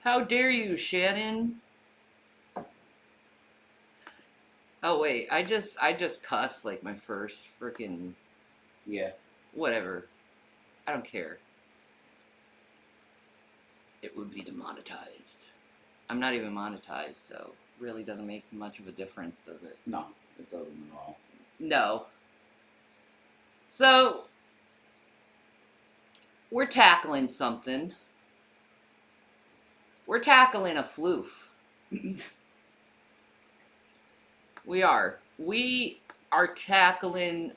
How dare you, Shannon? Oh wait, I just cussed like my first freaking Yeah. whatever. I don't care. It would be demonetized. I'm not even monetized, so really doesn't make much of a difference, does it? No, it doesn't at all. No. So we're tackling something. We're tackling a floof. We are. We are tackling,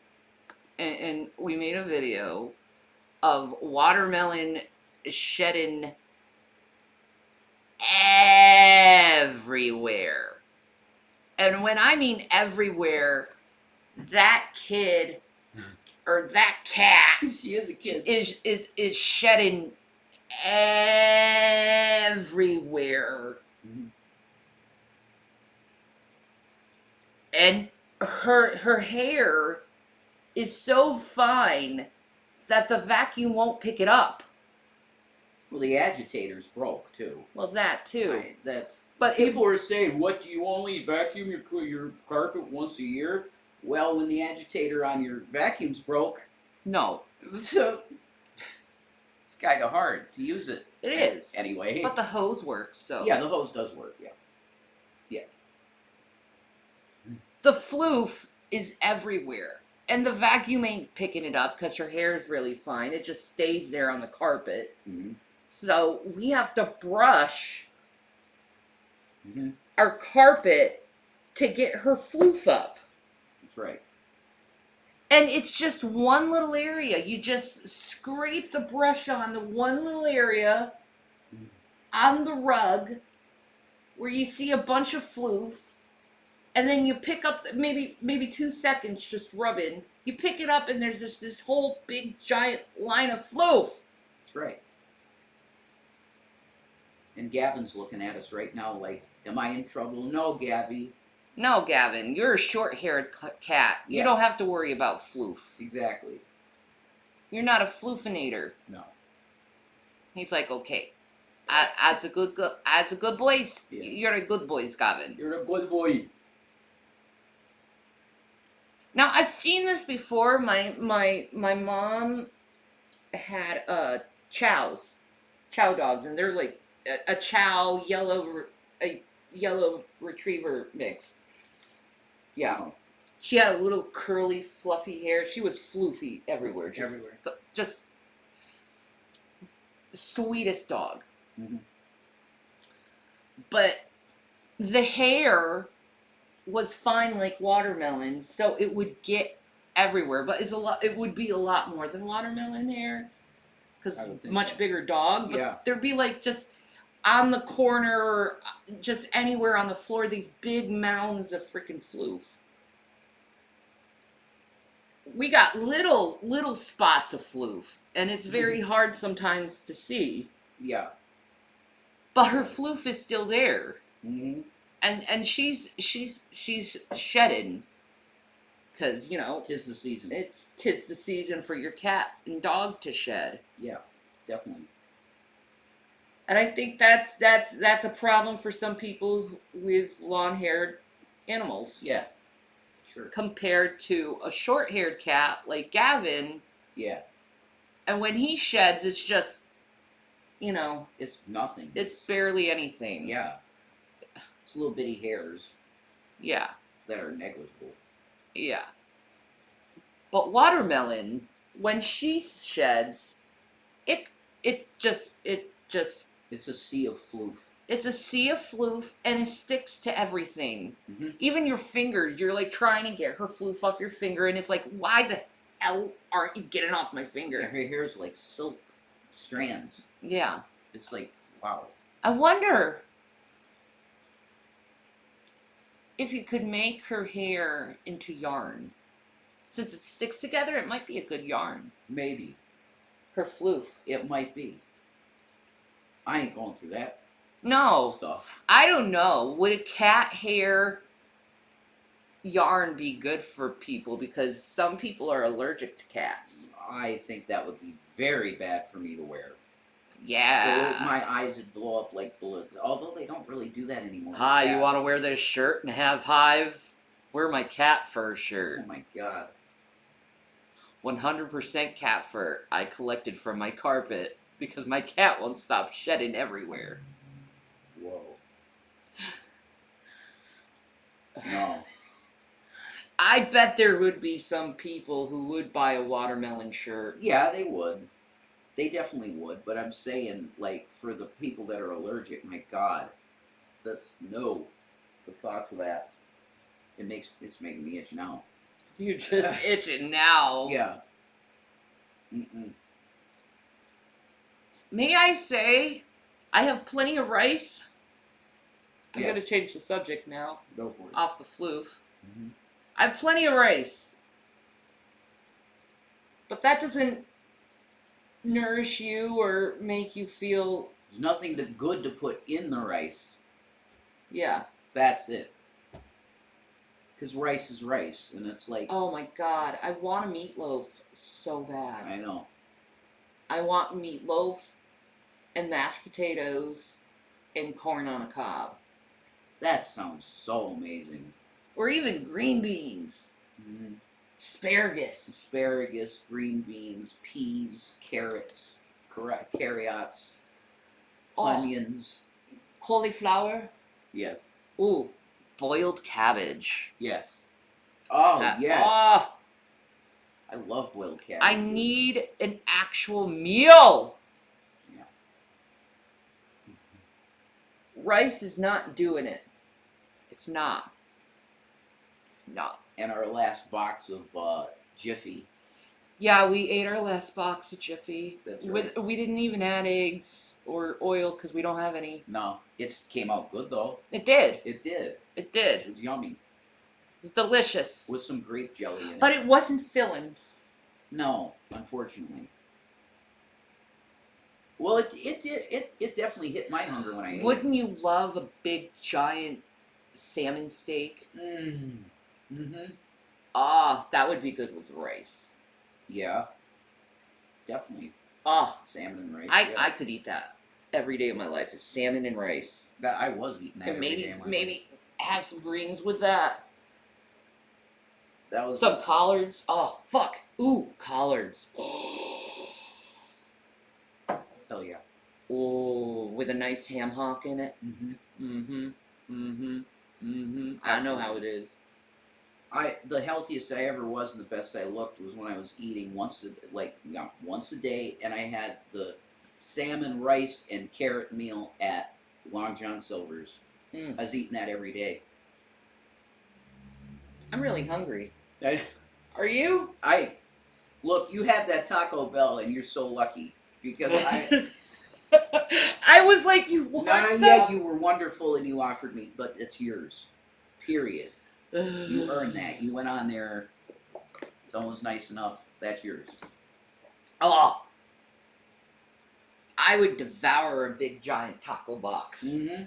and we made a video of watermelon shedding everywhere. And when I mean everywhere, that kid or that cat She is a kid. is shedding everywhere. Mhm. And her hair is so fine that the vacuum won't pick it up. Well, the agitator's broke too. Well, that too. That's. But People are saying, "What, do you only vacuum your carpet once a year?" Well, when the agitator on your vacuum's broke, no, so it's kind of hard to use it. it is. Anyway. But the hose works, so Yeah, the hose does work. Yeah. the floof is everywhere. And the vacuum ain't picking it up because her hair is really fine. It just stays there on the carpet. Mm-hmm. So we have to brush Mm-hmm. our carpet to get her floof up. That's right. And it's just one little area. You just scrape the brush on the one little area on the rug where you see a bunch of floof. And then you pick up maybe 2 seconds just rubbing. You pick it up and there's just this whole big giant line of floof. That's right. And Gavin's looking at us right now like, am I in trouble? No, Gavi. No, Gavin, you're a short-haired cat. You Yeah. don't have to worry about floof. Exactly. You're not a floofinator. No. He's like, okay, as a good boys, Yeah. you're a good boys, Gavin. You're a good boy. Now I've seen this before. My mom had chow dogs, and they're like a chow yellow retriever mix. Yeah, Oh, she had a little curly fluffy hair. She was floofy everywhere. Everywhere. Just sweetest dog. Mhm. But the hair was fine like watermelon, so it would get everywhere. But it would be a lot more than watermelon hair because I would think much so. bigger dog. But Yeah. there'd be like just on the corner or just anywhere on the floor these big mounds of freaking floof. We got little spots of floof, and it's very hard sometimes to see. Yeah. But her floof is still there. Mm-hmm. And she's shedding because Tis the season. tis the season for your cat and dog to shed, Yeah, definitely. and I think that's a problem for some people with long-haired animals Yeah. Sure. compared to a short-haired cat like Gavin. Yeah. And when he sheds, it's just It's nothing. it's barely anything. Yeah. It's little bitty hairs yeah that are negligible. yeah But watermelon, when she sheds, it just It's a sea of floof. it's a sea of floof, and it sticks to everything. Mm-hmm. Even your fingers, you're like trying to get her floof off your finger, and it's like, why the hell aren't you getting off my Yeah, finger? her hair's like silk strands. Yeah. It's like, wow. I wonder if you could make her hair into yarn. Since it sticks together, it might be a good yarn. Maybe. Her floof. It might be. I ain't going through that No. stuff. I don't know. Would a cat hair yarn be good for people? Because some people are allergic to cats. I think that would be very bad for me to wear. Yeah. My eyes would blow up like bullets. Although they don't really do that anymore. Hi, you Cats. want to wear this shirt and have hives? Wear my cat fur Oh shirt. my god. 100% cat fur I collected from my carpet because my cat won't stop shedding everywhere. Whoa. No. I bet there would be some people who would buy a watermelon shirt. Yeah, they would. They definitely would. But I'm saying, like, for the people that are allergic, my god, that's no. The thoughts of that, it's making me itch now. You're just itching now. Yeah. Mm-mm. May I say, I have plenty of rice. I'm Yes. going to change the subject now, Go for it. off the floof. Mm-hmm. I have plenty of rice. But that doesn't nourish you or make you feel, There's nothing good to put in the rice. yeah. That's it. Because rice is rice, and it's like, Oh my god, I want a meatloaf so bad. I know. I want meatloaf and mashed potatoes and corn on a cob. That sounds so amazing. Or even green beans. Mm-hmm. Asparagus. Asparagus, green beans, peas, carrots, carrots, Oh. onions. Cauliflower. Yes. Ooh, boiled cabbage. Yes. Oh, That- yes. ah, I love boiled cabbage. I need an actual meal. Yeah. Rice is not doing it. It's not. It's not. And our last box of Jiffy. Yeah, we ate our last box of Jiffy. That's right. We didn't even add eggs or oil because we don't have any. No, it came out good though. It did. It did. It It did. was yummy It's delicious. with some grape jelly in it. But it wasn't filling. No, unfortunately. Well, it definitely hit my hunger when I ate Wouldn't you love a big giant salmon steak? it. Mm-hmm. Ah, that would be good with rice. Yeah. Definitely. Ah, Salmon and rice. I yeah. could eat that every day of my life is salmon and rice. That I was eating that And every maybe day of my maybe have some greens with that. life. That was Some collards. Oh, fuck. Ooh, collards. hell yeah. Ooh, with a nice ham hock in it. Mm-hmm. Mm-hmm. Mm-hmm. Mm-hmm. I know how it is. The healthiest I ever was and the best I looked was when I was eating once a day, and I had the salmon, rice, and carrot meal at Long John Silver's. Mm. I was eating that every day. I'm really hungry. I Are you? look, you had that Taco Bell, and you're so lucky because I. I was like, you want some? Yeah, you were wonderful, and you offered me, but it's yours. Period. You earned that. You went on there. Someone's nice enough. That's yours. Oh, I would devour a big giant taco box. Mm-hmm.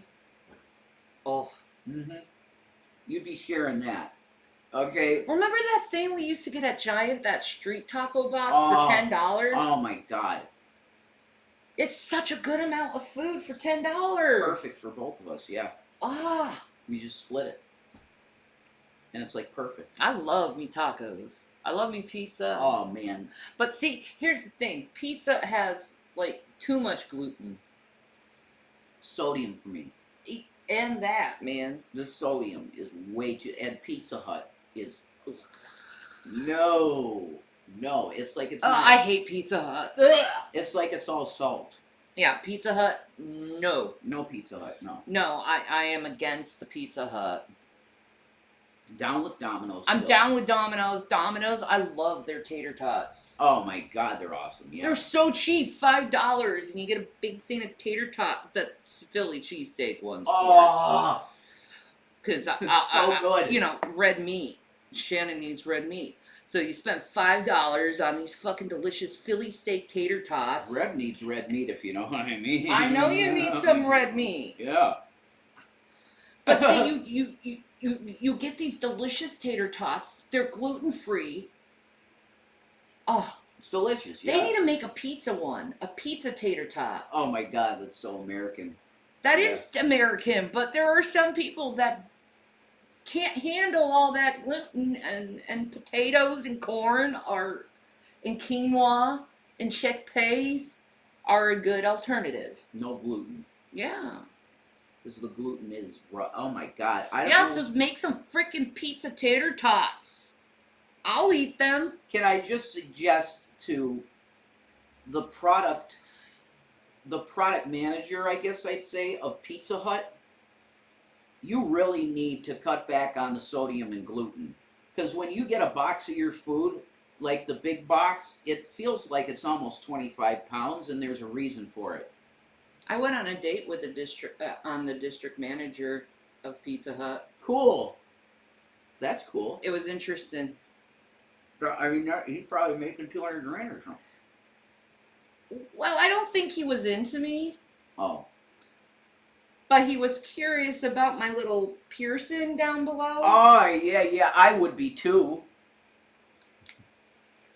Oh, Mm-hmm. You'd be sharing that. Okay. remember that thing we used to get at Giant, that street taco box Oh, for $10? Oh my God. It's such a good amount of food for $10. Perfect for both of us. Yeah. Ah, We just split it, and it's like perfect. I love me tacos. I love me pizza. Oh man. But see, here's the thing. Pizza has, like, too much gluten. Sodium for me. And that, man. The sodium is way too. And Pizza Hut is. No. It's like it's not. I hate Pizza Hut. Ugh. It's like it's all salt. Yeah, Pizza Hut, no. No Pizza Hut. No. No, I am against the Pizza Hut. Down with Domino's. I'm still. down with Domino's. Domino's, I love their tater tots. Oh my God, they're awesome. Yeah. They're so cheap, $5, and you get a big thing of tater tot. That's Philly cheesesteak ones. Oh. Because So good. You know, red meat. Shannon needs red meat. So you spend $5 on these fucking delicious Philly steak tater tots. Red needs red meat, if you know what I mean. I know you need some red meat. Yeah. But see, you get these delicious tater tots. They're gluten free. Oh, It's delicious. They Yeah. need to make a pizza tater tot. Oh my God, that's so American. That Yeah. is American, but there are some people that can't handle all that gluten and potatoes and corn are and quinoa and chickpeas are a good alternative. No gluten. Yeah. Because the gluten is oh my God. I don't Yeah, know. so make some freaking pizza tater tots. I'll eat them. Can I just suggest to the product manager, I guess I'd say, of Pizza Hut, you really need to cut back on the sodium and gluten. Because when you get a box of your food, like the big box, it feels like it's almost 25 pounds, and there's a reason for it. I went on a date with the district manager of Pizza Hut. Cool. That's cool. It was interesting. I mean, he's probably making 200 grand or something. Well, I don't think he was into me, Oh. but he was curious about my little piercing down below. Oh, yeah, I would be too.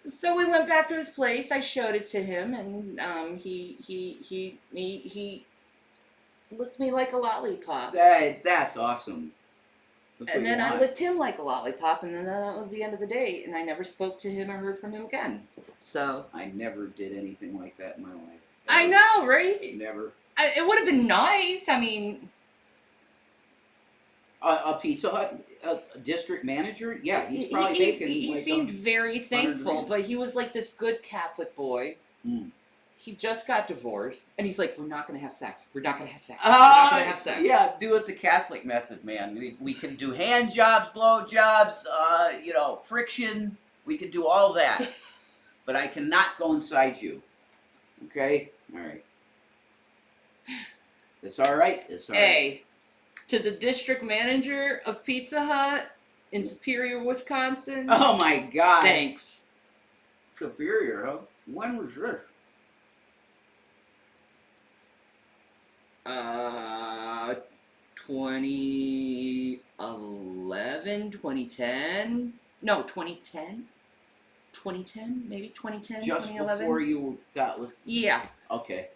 So we went back to his place. I showed it to him, and he licked me like a lollipop. That's awesome. That's And what you then I want. licked him like a lollipop, and then that was the end of the date. And I never spoke to him or heard from him again. So I never did anything like that in my life. I Ever. know, right? Never. It would have been nice. I mean, A Pizza Hut district manager? Yeah, he's probably making. He like seemed very thankful, grand. but he was like this good Catholic boy. Mm. He just got divorced, and he's like, "We're not gonna have sex. We're not gonna have sex. We're not gonna have sex." Yeah, do it the Catholic method, man. We can do hand jobs, blow jobs, friction. We can do all that, but I cannot go inside you. Okay, all right. It's all right. It's all right. Hey, to the district manager of Pizza Hut in Superior, Wisconsin. Oh my God. Thanks. Superior, huh? When was this? 2011, 2010. No, 2010. 2010, maybe 2010, Just 2011. before you got with. Yeah, Okay.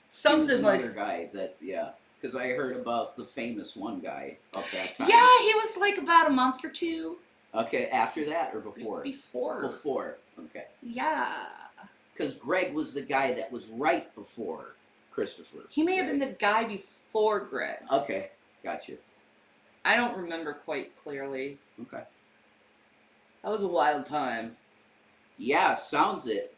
something he was like. another guy that because I heard about the famous one guy of that time. Yeah, he was like about a month or two Okay, after that or before? before. Before. Okay. Yeah. Because Greg was the guy that was right before Christopher. He may have right? been the guy before Greg. Okay, got you. I don't remember quite clearly. Okay. That was a wild time. Yeah, sounds it.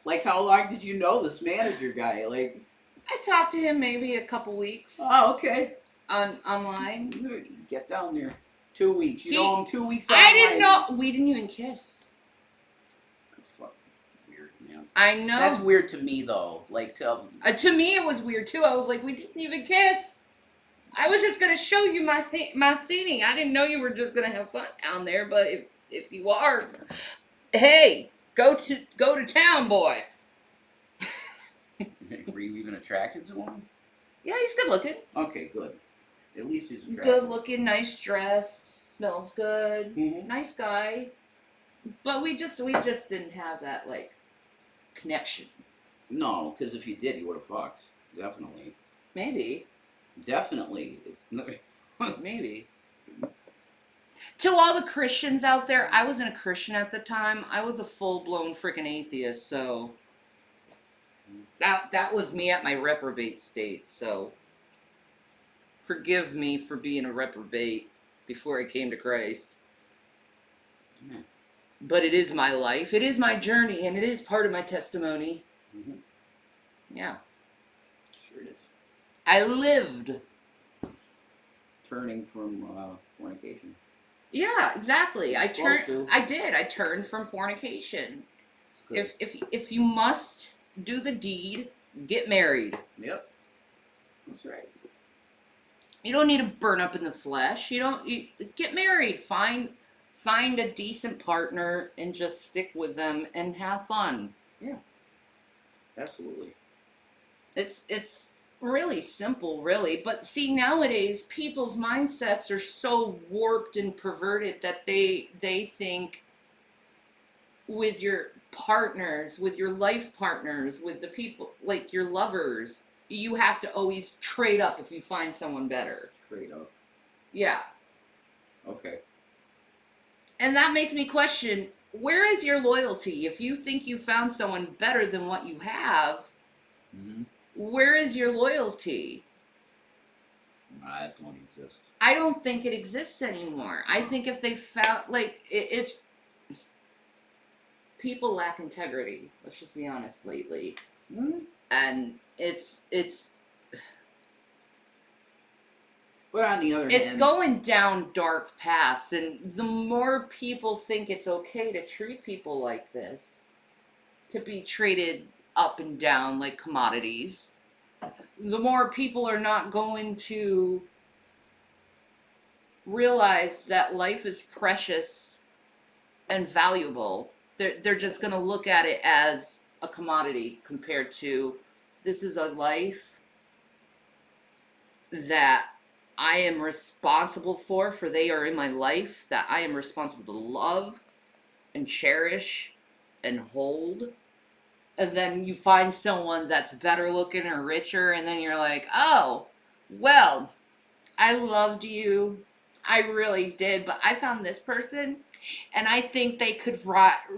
Like, how long did you know this manager guy? Like, I talked to him maybe a couple weeks oh, okay. online. You get down there. 2 weeks. You He- know him 2 weeks. I didn't online. know. We didn't even kiss. That's fucking weird, man. I know. That's weird to me, though. Like, To me, it was weird too. I was like, we didn't even kiss. I was just gonna show you my thingy. I didn't know you were just gonna have fun down there. But if you are, hey, go to town, boy. were you even attracted to him? Yeah, he's good looking. Okay, good. At least he's attractive. Good looking, nice dressed, smells good, Mhm. nice guy. But we just didn't have that like connection. No, because if you did, you would have fucked. Definitely. Maybe. Definitely. Maybe. To all the Christians out there, I wasn't a Christian at the time. I was a full-blown freaking atheist, so that was me at my reprobate state. So forgive me for being a reprobate before I came to Christ. Yeah. But it is my life. It is my journey, and it is part of my testimony. Mhm. Yeah. Sure it is. I lived. Turning from fornication. Yeah, exactly. I Supposed turned. to. I did. I turned from fornication. Good. If you must do the deed, get married. Yep. That's right. You don't need to burn up in the flesh. You get married. Find a decent partner and just stick with them and have fun. Absolutely. It's really simple, really. But see, nowadays people's mindsets are so warped and perverted that they think, with your partners, with your life partners, with the people like your lovers, you have to always trade up if you find someone better. Trade up. Yeah. Okay. And that makes me question, where is your loyalty? If you think you found someone better than what you have, Mm-hmm. where is your loyalty? That don't exist. I don't think it exists anymore. I think if they found, like, it's people lack integrity. Let's just be honest lately. Mm-hmm. And it's But on the other hand, it's going down dark paths, and the more people think it's okay to treat people like this, to be traded up and down like commodities, the more people are not going to realize that life is precious and valuable. They're just going to look at it as a commodity compared to, this is a life that I am responsible for they are in my life, that I am responsible to love and cherish and hold. And then you find someone that's better looking or richer, and then you're like, oh, well, I loved you. I really did, but I found this person, and I think they could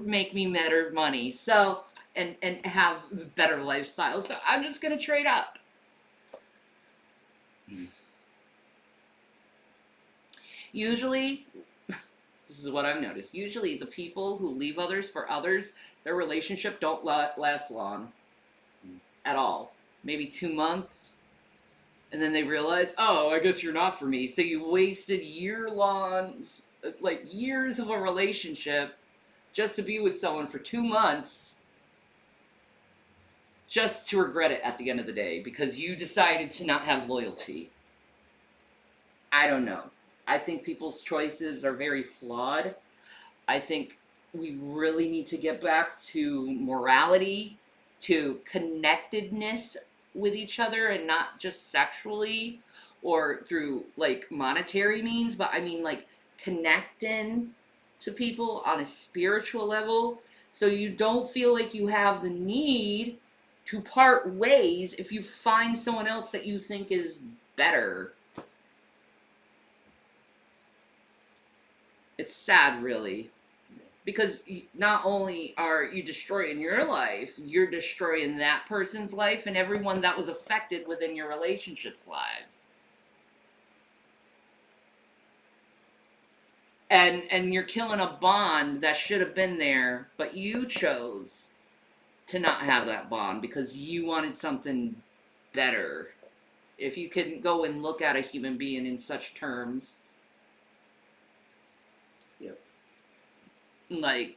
make me better money. So, and have a better lifestyle. So I'm just gonna trade up. Usually, this is what I've noticed. Usually, the people who leave others for others, their relationship don't last long at all. Maybe 2 months, and then they realize, oh, I guess you're not for me. So you wasted years of a relationship just to be with someone for 2 months, just to regret it at the end of the day because you decided to not have loyalty. I don't know. I think people's choices are very flawed. I think we really need to get back to morality, to connectedness with each other, and not just sexually or through like monetary means, but I mean like connecting to people on a spiritual level, so you don't feel like you have the need to part ways if you find someone else that you think is better. It's sad, really, because not only are you destroying your life, you're destroying that person's life and everyone that was affected within your relationship's lives. And you're killing a bond that should have been there, but you chose to not have that bond because you wanted something better. If you can go and look at a human being in such terms, yep. Like,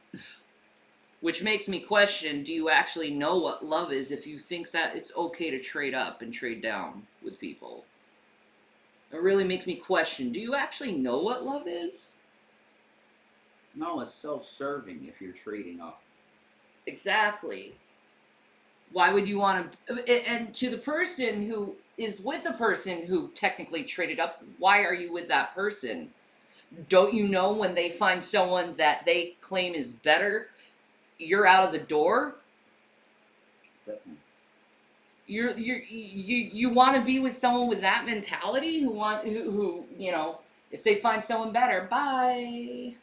which makes me question, do you actually know what love is if you think that it's okay to trade up and trade down with people? It really makes me question, do you actually know what love is? No, it's self-serving if you're trading up. Exactly. Why would you want to? And to the person who is with a person who technically traded up, why are you with that person? Don't you know when they find someone that they claim is better, you're out of the door? Definitely. You want to be with someone with that mentality who if they find someone better, bye.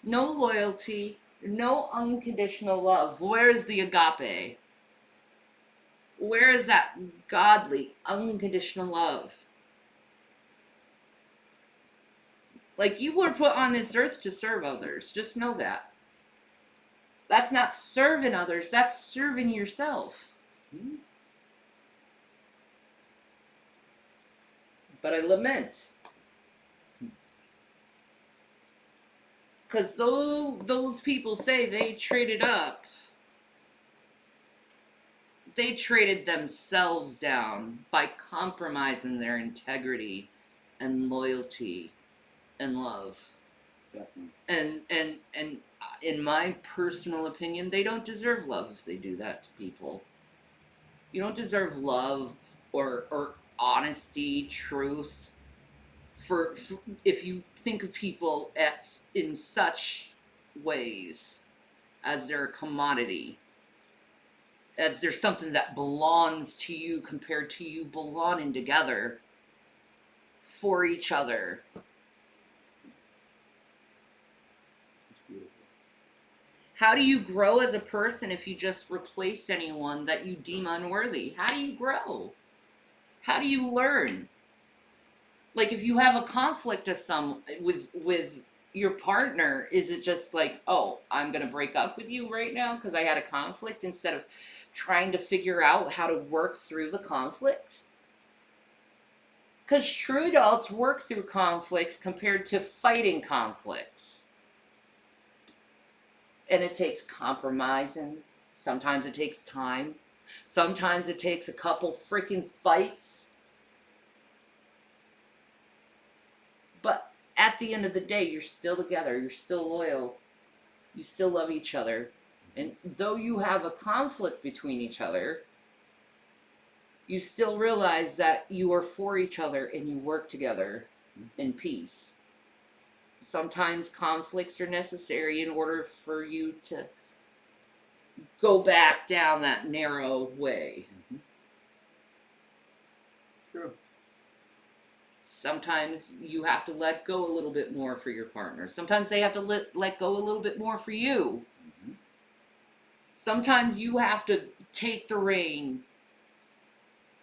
No loyalty, no unconditional love. Where is the agape? Where is that godly, unconditional love? Like, you were put on this earth to serve others. Just know that. That's not serving others, that's serving yourself. But I lament. Because those people say they traded up, they traded themselves down by compromising their integrity and loyalty and love. Definitely. And in my personal opinion, they don't deserve love if they do that to people. You don't deserve love or honesty, truth, for if you think of people in such ways. as they're a commodity, as there's something that belongs to you compared to you belonging together for each other. It's beautiful. How do you grow as a person if you just replace anyone that you deem unworthy? How do you grow? How do you learn? Like, if you have a conflict with your partner, is it just like, oh, I'm gonna break up with you right now because I had a conflict, instead of trying to figure out how to work through the conflict? Because true adults work through conflicts compared to fighting conflicts. And it takes compromising. Sometimes it takes time. Sometimes it takes a couple freaking fights. But at the end of the day, you're still together. You're still loyal. You still love each other. And though you have a conflict between each other, you still realize that you are for each other and you work together in peace. Sometimes conflicts are necessary in order for you to go back down that narrow way. Mm-hmm. True. Sometimes you have to let go a little bit more for your partner. Sometimes they have to let go a little bit more for you. Mm-hmm. Sometimes you have to take the reign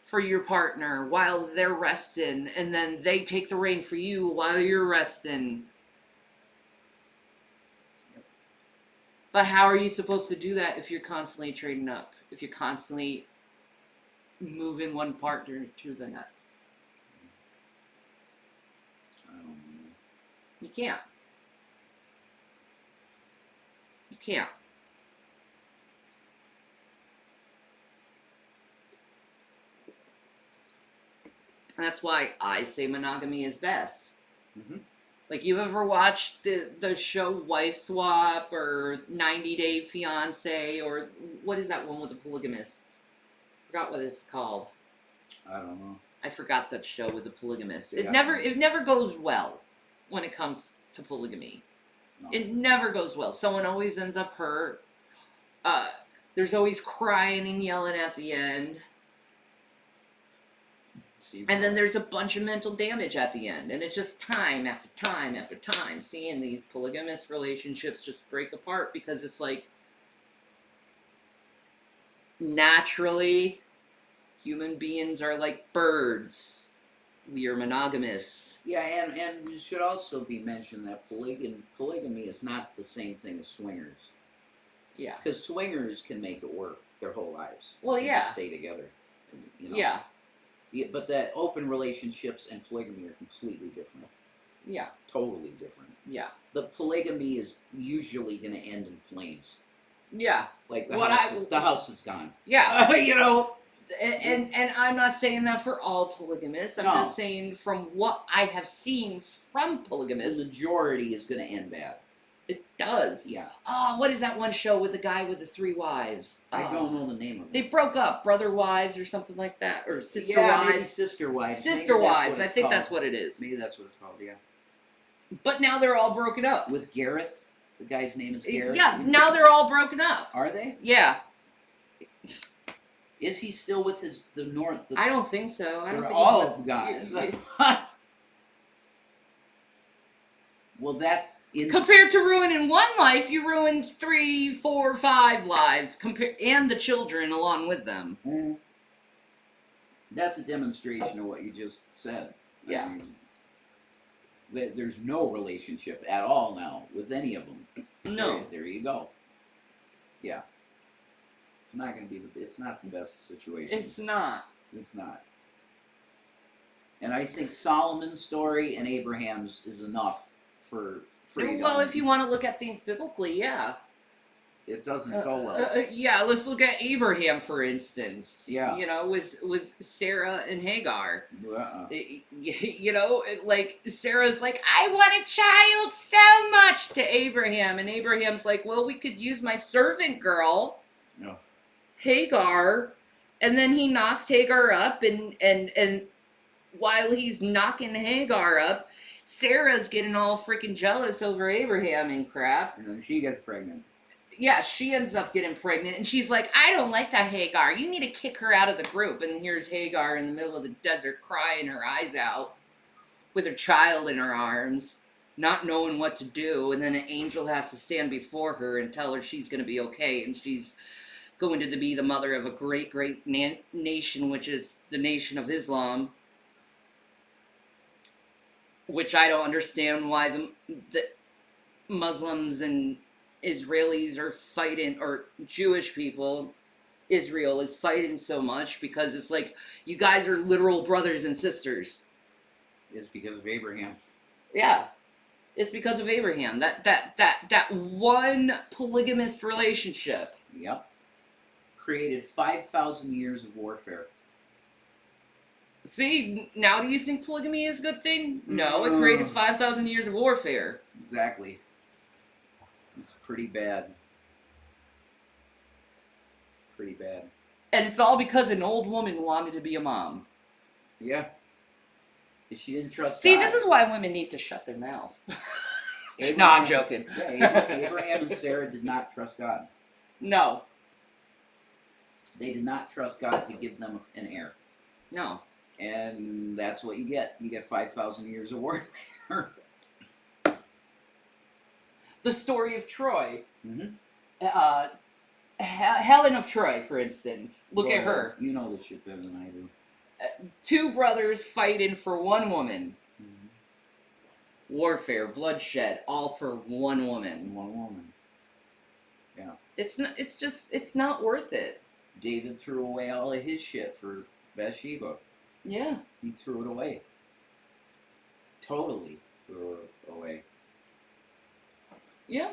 for your partner while they're resting, and then they take the reign for you while you're resting. Yep. But how are you supposed to do that if you're constantly trading up? If you're constantly moving one partner to the next? I don't know. You can't. You can't. And that's why I say monogamy is best. Mm-hmm. Like, you ever watched the show Wife Swap or 90 Day Fiance, or what is that one with the polygamists? Forgot what it's called. I don't know. I forgot that show with the polygamists. Yeah. It never goes well when it comes to polygamy. No. It never goes well. Someone always ends up hurt. There's always crying and yelling at the end. And then there's a bunch of mental damage at the end. And it's just time after time after time seeing these polygamous relationships just break apart, because it's like, naturally, human beings are like birds. We are monogamous. Yeah, and it should also be mentioned that polygamy is not the same thing as swingers. Yeah. Because swingers can make it work their whole lives. Well, and yeah. Just stay together. You know? Yeah. Yeah, but that open relationships and polygamy are completely different. Yeah. Totally different. Yeah. The polygamy is usually going to end in flames. Yeah. Like the house is gone. Yeah. You know. And I'm not saying that for all polygamists. I'm just saying from what I have seen from polygamists, The majority is going to end bad. It does. Yeah. Oh, what is that one show with the guy with the 3 wives? I don't know the name of it. They broke up, Brother Wives or something like that, or Sister Maybe Wives. Sister Wives. Sister Wives. I think that's what it is. Maybe that's what it's called. Yeah. But now they're all broken up. With Gareth, the guy's name is Gareth. Yeah. Now they're all broken up. Are they? Yeah. Is he still with the North? I don't think so. I don't think. Oh God. Well, that's compared to ruining one life, you ruined 3, 4, 5 lives, and the children along with them. Mm. That's a demonstration of what you just said. Yeah. I mean, there's no relationship at all now with any of them. No. There you go. Yeah. It's not going to be it's not the best situation. It's not. It's not. And I think Solomon's story and Abraham's is enough for freedom. Well, if you want to look at things biblically, yeah. It doesn't go well. Yeah, let's look at Abraham, for instance. Yeah. You know, with Sarah and Hagar. Uh-uh. You know, like, Sarah's like, I want a child so much to Abraham. And Abraham's like, well, we could use my servant girl, No. Hagar. And then he knocks Hagar up, and while he's knocking Hagar up, Sarah's getting all freaking jealous over Abraham and crap. And then she gets pregnant. Yeah, she ends up getting pregnant, and she's like, I don't like that Hagar. You need to kick her out of the group. And here's Hagar in the middle of the desert crying her eyes out with her child in her arms, not knowing what to do. And then an angel has to stand before her and tell her she's going to be okay, and she's going to be the mother of a great, great nation, which is the Nation of Islam, which I don't understand why the Muslims and Israelis are fighting, or Jewish people, Israel is fighting so much, because it's like, you guys are literal brothers and sisters. It's because of Abraham. Yeah. It's because of Abraham. That one polygamist relationship. Yep. Created 5,000 years of warfare. See, now do you think polygamy is a good thing? No, it created 5,000 years of warfare. Exactly. It's pretty bad. Pretty bad. And it's all because an old woman wanted to be a mom. Yeah. She didn't trust See, God. this is why women need to shut their mouth. Abraham, No, I'm joking. Yeah, Abraham and Sarah did not trust God. No. They did not trust God to give them an heir. No. And that's what you get. You get 5,000 years of warfare. The story of Troy. Mm-hmm. Helen of Troy, for instance. Look at her. You know this shit better than I do. Two brothers fighting for one woman. Mm-hmm. Warfare, bloodshed, all for one woman. One woman. Yeah. It's not worth it. David threw away all of his shit for Bathsheba. Yeah. He threw it away. Totally threw it away. Yeah.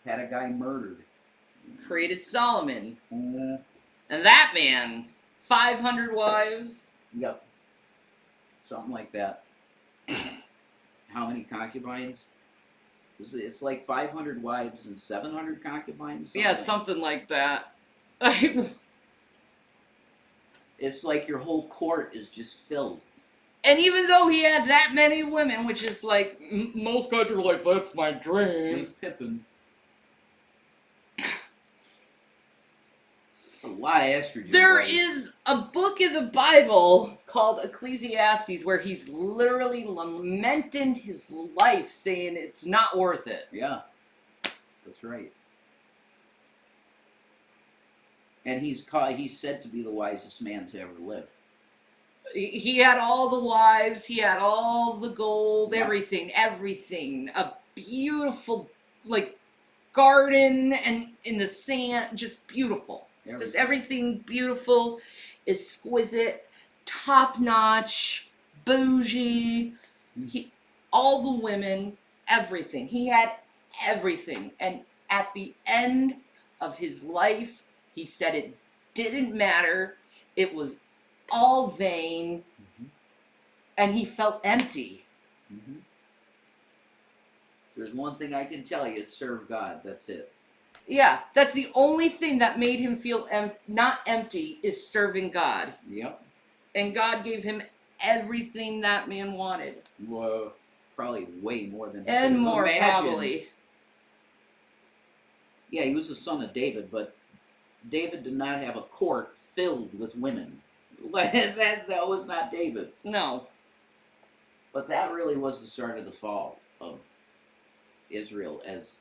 Had a guy murdered. Created Solomon. Mm-hmm. And that man, 500 wives. Yep. Something like that. How many concubines? It's like 500 wives and 700 concubines? Yeah, something like that. It's like your whole court is just filled. And even though he had that many women, which is like, most guys are like, that's my dream. He's pimping. A lot of estrogen. There buddy. is a book in the Bible called Ecclesiastes where he's literally lamenting his life, saying it's not worth it. Yeah, that's right. And he's said to be the wisest man to ever live. He had all the wives, he had all the gold, Yeah. everything. A beautiful, like, garden and in the sand, just beautiful. Everything. Just everything beautiful, exquisite, top-notch, bougie. All the women, everything. He had everything. And at the end of his life, he said it didn't matter. It was all vain. Mm-hmm. And he felt empty. Mm-hmm. There's one thing I can tell you, it's serve God. That's it. Yeah, that's the only thing that made him feel not empty, is serving God. Yep. And God gave him everything that man wanted. Well, probably way more than And more, imagine. probably. Yeah, he was the son of David, but David did not have a court filled with women. that was not David. No. But that really was the start of the fall of Israel as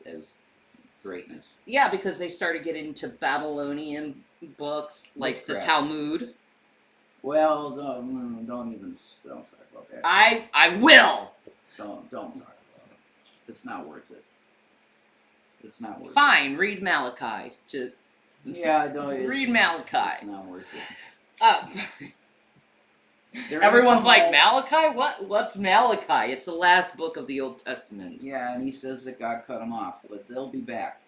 greatness. Yeah, because they started getting into Babylonian books, like the Talmud. Well, don't talk about that. I will! Don't talk about it. It's not worth it. It's not worth Fine, read Malachi. it. Yeah, I don't. Read Malachi. It's not worth it. Everyone's like, Malachi? What's Malachi? It's the last book of the Old Testament. Yeah, and he says that God cut them off, but they'll be back.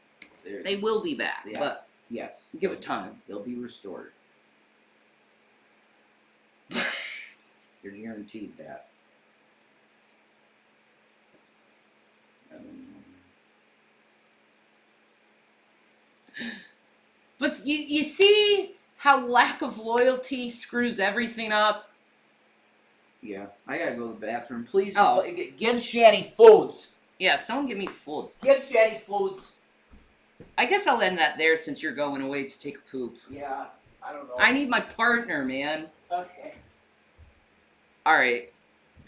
They will be back, Yeah. but Yes. give it time. They'll be restored. You're guaranteed that. But you see how lack of loyalty screws everything up? Yeah, I gotta go to the bathroom. Please, Oh. give Shani foods. Yeah, someone give me foods. Give Shani foods. I guess I'll end that there since you're going away to take a poop. Yeah, I don't know. I need my partner, man. Okay. All right.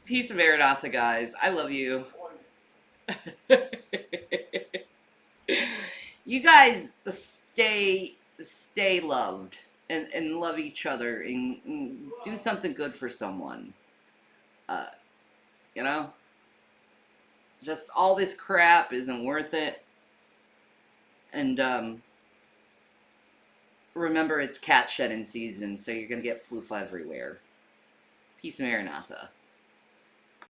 Peace of Maranatha, guys. I love you. You guys stay loved and love each other and do something good for someone. Uh, you know, just all this crap isn't worth it. And remember, it's cat shedding season, so you're gonna get flu everywhere. Peace of Maranatha.